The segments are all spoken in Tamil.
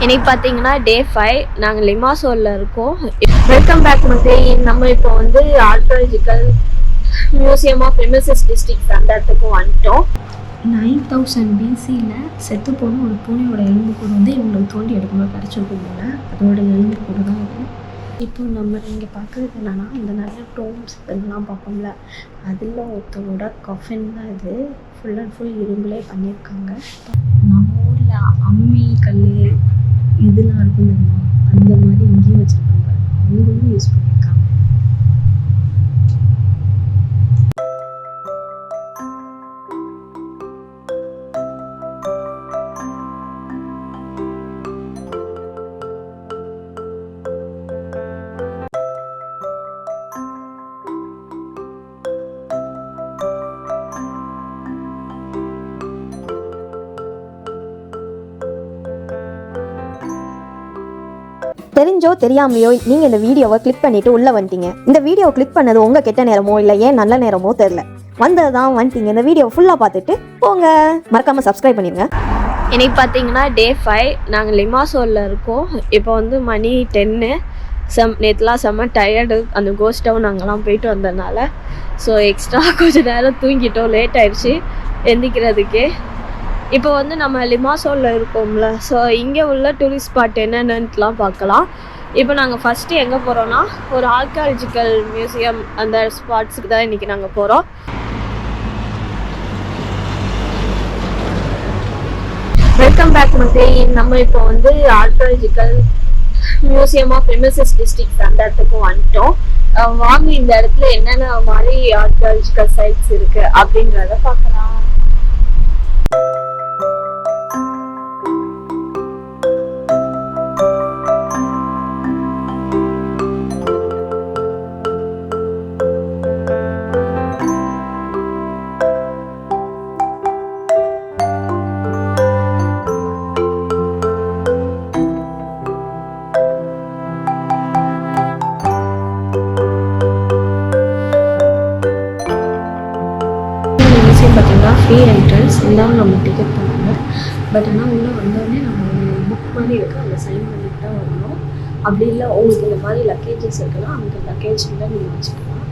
இன்னைக்கு பார்த்தீங்கன்னா டே 5 நாங்கள் லிமாசோலில் இருக்கோம். வெல்கம் பேக் மக்களே. நம்ம இப்போ வந்து archaeological museum of MSS district அந்த இடத்துக்கு வந்துட்டோம். 9000 BCயில் செத்து போன ஒரு பூனையோட எலும்புக்கூடு வந்து இவங்களுக்கு தோண்டி எடுக்கும்போது கிடச்சிருக்கோங்க. அதோட எலும்புக்கூடு தான் இது. இப்போ நம்ம இங்கே பார்க்குறது என்னென்னா, இந்த நிறைய டோம்ஸ் இதெல்லாம் பார்ப்போம்ல, அதில் ஒருத்தரோட கஃபின் தான் இது. ஃபுல் அண்ட் ஃபுல் இரும்புலே பண்ணியிருக்காங்க. நம்ம ஊரில் அம்மி கல் இதெல்லாம் இருக்கும் தெரியுமா, அந்த மாதிரி இங்கேயும் வச்சுருக்காங்க. அவங்களும் யூஸ் பண்ணியிருக்காங்க. தெரிஞ்சோ தெரியாமையோ நீங்கள் இந்த வீடியோவை கிளிக் பண்ணிவிட்டு உள்ளே வந்துட்டீங்க. இந்த வீடியோவை கிளிக் பண்ணது உங்கள் கெட்ட நேரமோ இல்லை ஏன் நல்ல நேரமோ தெரில, வந்தது தான் வந்துட்டீங்க. இந்த வீடியோவை ஃபுல்லாக பார்த்துட்டு போங்க. மறக்காமல் சப்ஸ்கிரைப் பண்ணிடுங்க. இன்னைக்கு பார்த்தீங்கன்னா டே 5 நாங்கள் லிமாசோலில் இருக்கோம். இப்போ வந்து மணி 10. நேற்றுலாம் செம்ம டயர்டு. அந்த கோஸ்ட் டவுன் அங்கெல்லாம் போயிட்டு வந்ததுனால ஸோ எக்ஸ்ட்ரா கொஞ்சம் நேரம் தூங்கிட்டோம். லேட் ஆயிடுச்சு எந்திக்கிறதுக்கே. இப்போ வந்து நம்ம லிமாசோலில் இருக்கோம்ல, ஸோ இங்கே உள்ள டூரிஸ்ட் ஸ்பாட் என்னென்னலாம் பார்க்கலாம். இப்போ நாங்கள் ஃபஸ்ட்டு எங்கே போகிறோன்னா, ஒரு ஆர்கியாலஜிக்கல் மியூசியம் அந்த ஸ்பாட்ஸுக்கு தான் இன்றைக்கி நாங்கள் போகிறோம். வெல்கம் பேக் மக்களே. நம்ம இப்போ வந்து archaeological museum of MSS district அந்த இடத்துக்கு வந்துட்டோம். வாங்க இந்த இடத்துல என்னென்ன மாதிரி ஆர்கியாலஜிக்கல் சைட்ஸ் இருக்குது அப்படின்றத பார்க்கலாம். பார்த்தீங்கன்னா ஃப்ரீ என்ட்ரன்ஸ் இருந்தாலும் நம்ம டிக்கெட் பண்ணணும். பட் ஆனால் உள்ளே வந்தோடனே நம்ம ஒரு புக் மாதிரி இருக்குது, அதில் சைன் பண்ணிட்டு தான் வரணும். அப்படி இல்லை உங்களுக்கு இந்த மாதிரி லக்கேஜஸ் இருக்குன்னா அந்த லக்கேஜ் தான் நீங்கள் வச்சுக்கலாம்.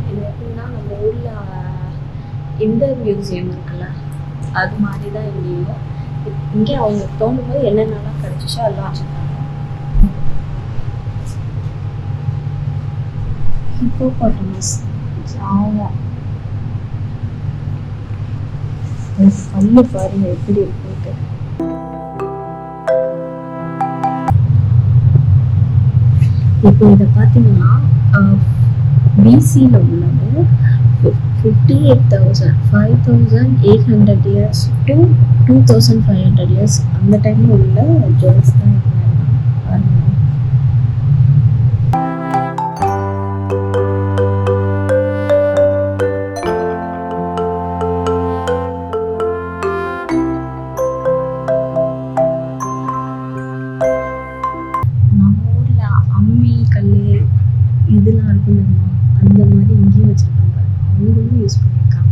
இது எப்படின்னா, நம்ம ஊரில் இந்த மியூசியம் இருக்குல்ல, அது மாதிரி தான் இங்கேயும். இங்கே அவங்க தோணும் போது என்னென்னலாம் கிடச்சிச்சோ அதெல்லாம் வச்சுருக்காங்க. ஹிப்போபோட்டமஸ் ஆமாம், கண்ணு பாருங்க எப்படி இருக்கு. இப்போ இதை பார்த்தீங்கன்னா பிசியில் உள்ளது 58,800 years to 2,500 years அந்த டைமில் உள்ள ஜுவல்ஸ் தான் பாருங்க. இதெல்லாம் இருக்கும் தெரியுமா, அந்த மாதிரி இங்கேயும் வச்சுருக்காங்க. அவங்களும் யூஸ் பண்ணியிருக்காங்க.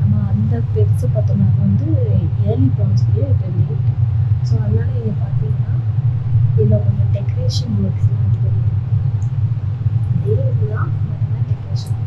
நம்ம அந்த பெருசு பார்த்தோம்னா அது வந்து ஏர்லி ப்ரான்ஸ்லேயே லேட். ஸோ அதனால் இங்கே பார்த்தீங்கன்னா இதில் கொஞ்சம் டெக்கரேஷன் ஒர்க்ஸ்லாம் இருக்குது. அதே இதுதான் பார்த்தீங்கன்னா டெக்கரேஷன்.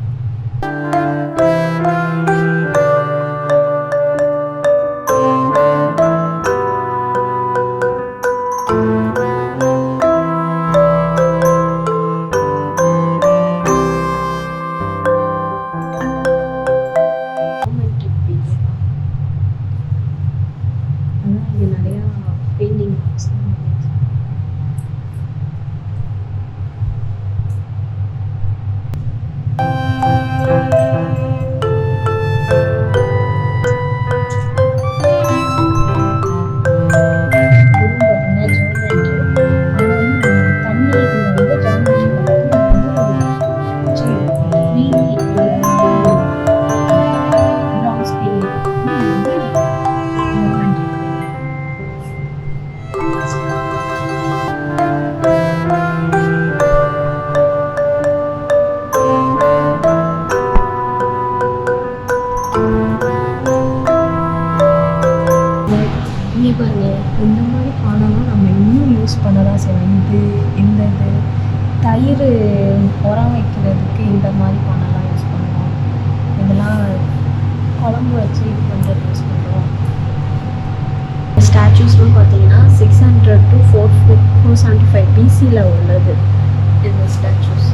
பயிர் உரம் வைக்கிறதுக்கு இந்த மாதிரி பண்ணலாம் யூஸ் பண்ணுவோம். இதெல்லாம் குழம்பு வச்சு இது பண்ணுறது யூஸ் பண்ணுறோம். ஸ்டாச்சூஸ்லாம் பார்த்தீங்கன்னா 600 to 475 BCயில் உள்ளது இந்த ஸ்டாச்சூஸ்.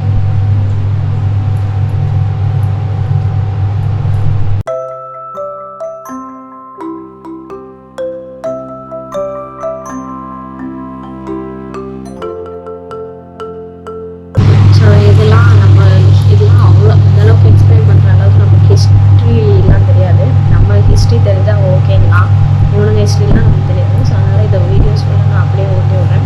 இதெல்லாம் அவ்வளோ அந்தளவுக்கு எக்ஸ்பிளைன் பண்ணுற அளவுக்கு நமக்கு ஹிஸ்ட்ரிலாம் தெரியாது. நம்ம ஹிஸ்ட்ரி தெரிஞ்சால் ஓகேங்களா, இவனுங்க ஹிஸ்ட்ரிலாம் நமக்கு தெரியாது. ஸோ அதனால் இந்த வீடியோஸ் ஃபுல்லாக நான் அப்படியே ஓட்டி விட்றேன்.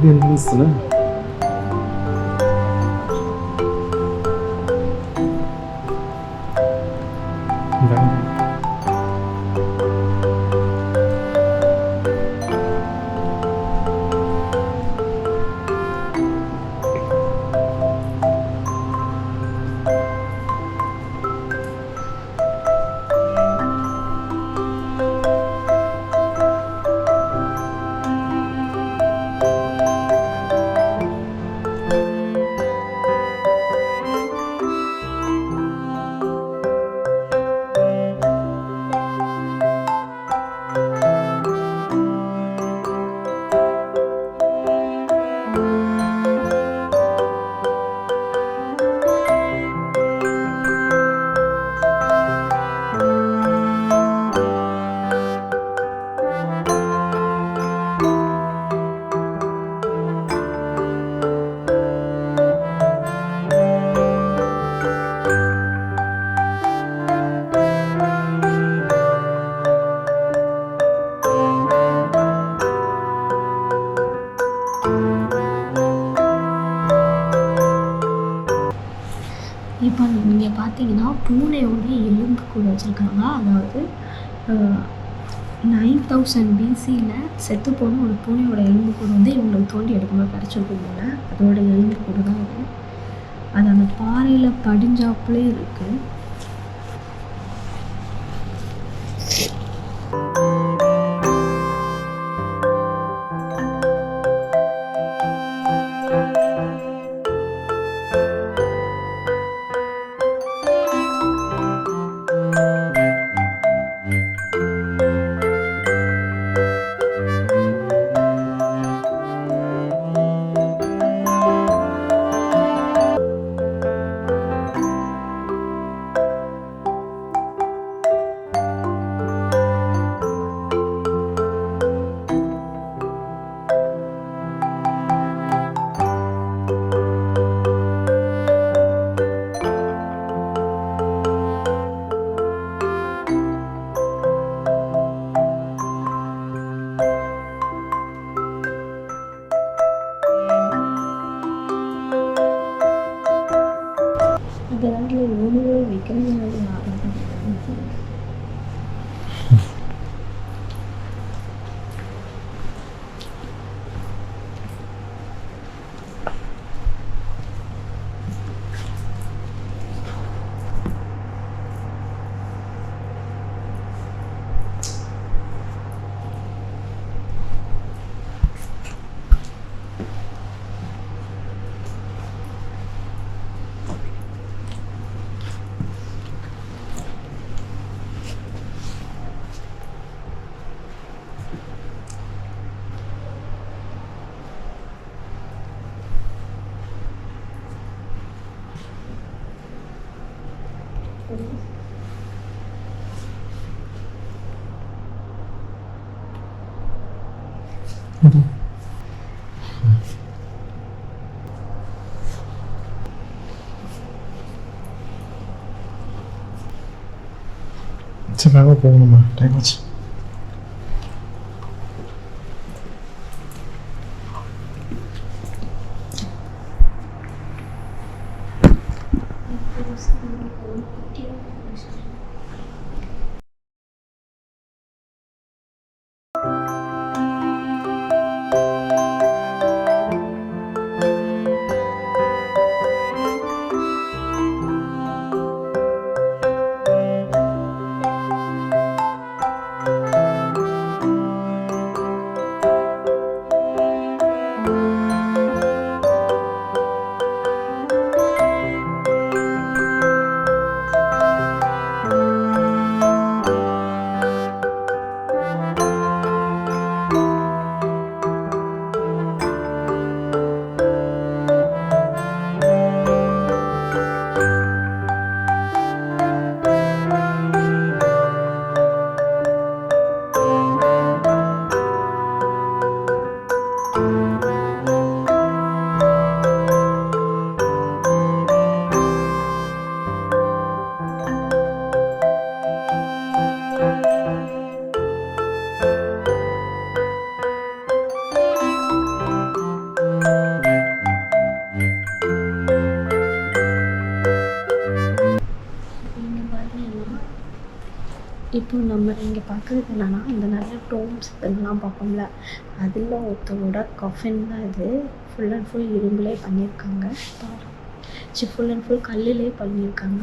இது என்ன இப்போ நீங்கள் பார்த்தீங்கன்னா பூனையோட எலும்பு கூட வச்சுருக்காங்க. அதாவது 9000 BCயில் செத்து போன ஒரு பூனையோட எலும்பு கூட வந்து இவங்களுக்கு தோண்டி எடுக்கும்போது கிடச்சிருக்கும் போல. அதோட எலும்பு கூட தான் அது. அது அந்த பாறையில் படிஞ்சாப்புலே இருக்குது. சரி வேலை போகணுமா? டைம் ஆச்சு. இப்போ நம்ம இங்கே பார்க்குறது என்னென்னா, இந்த நிறைய டோம்ஸ் இதெல்லாம் பார்ப்போம்ல, அதில் ஒருத்தரோட கஃபின் தான் இது. ஃபுல் அண்ட் ஃபுல் இரும்புலே பண்ணியிருக்காங்க. ஃபுல் அண்ட் ஃபுல் கல்லுலே பண்ணியிருக்காங்க.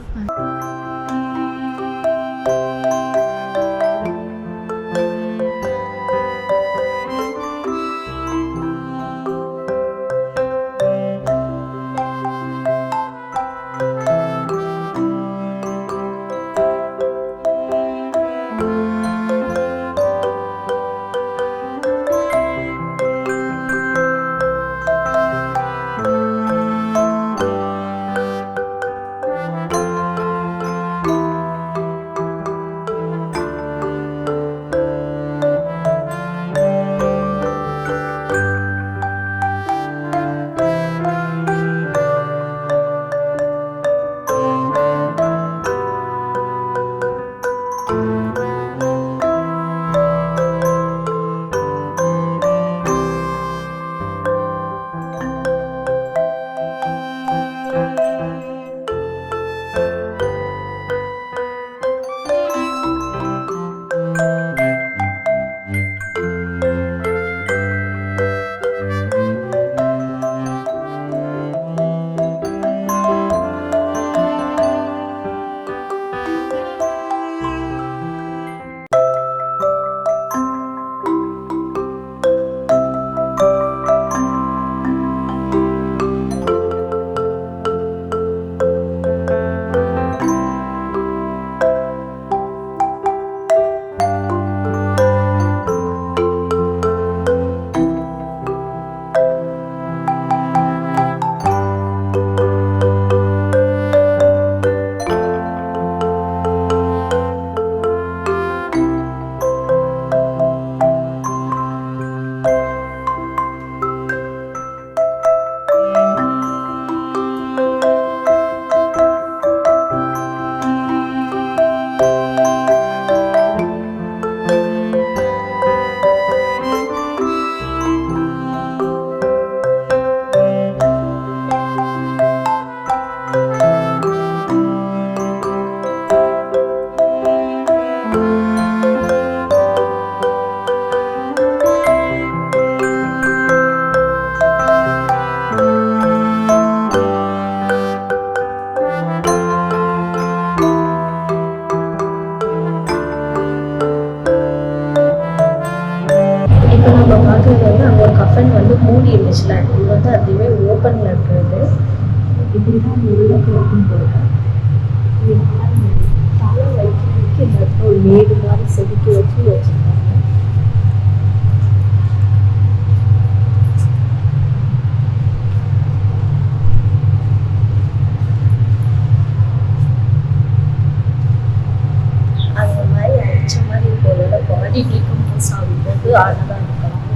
மூடி இருந்துச்சுல, இது வந்து அதுவே ஓப்பனில் இருக்கிறது. இப்படி தான் உள்ளுக்கு இருக்கும் போல. தலை வைக்கிறதுக்கு இந்த இடத்துல ஒரு மேடு மாதிரி செதுக்கி வச்சுருக்காங்க. டீகம்போஸ் ஆகும்போது ஆனதாக இருக்கலாம்.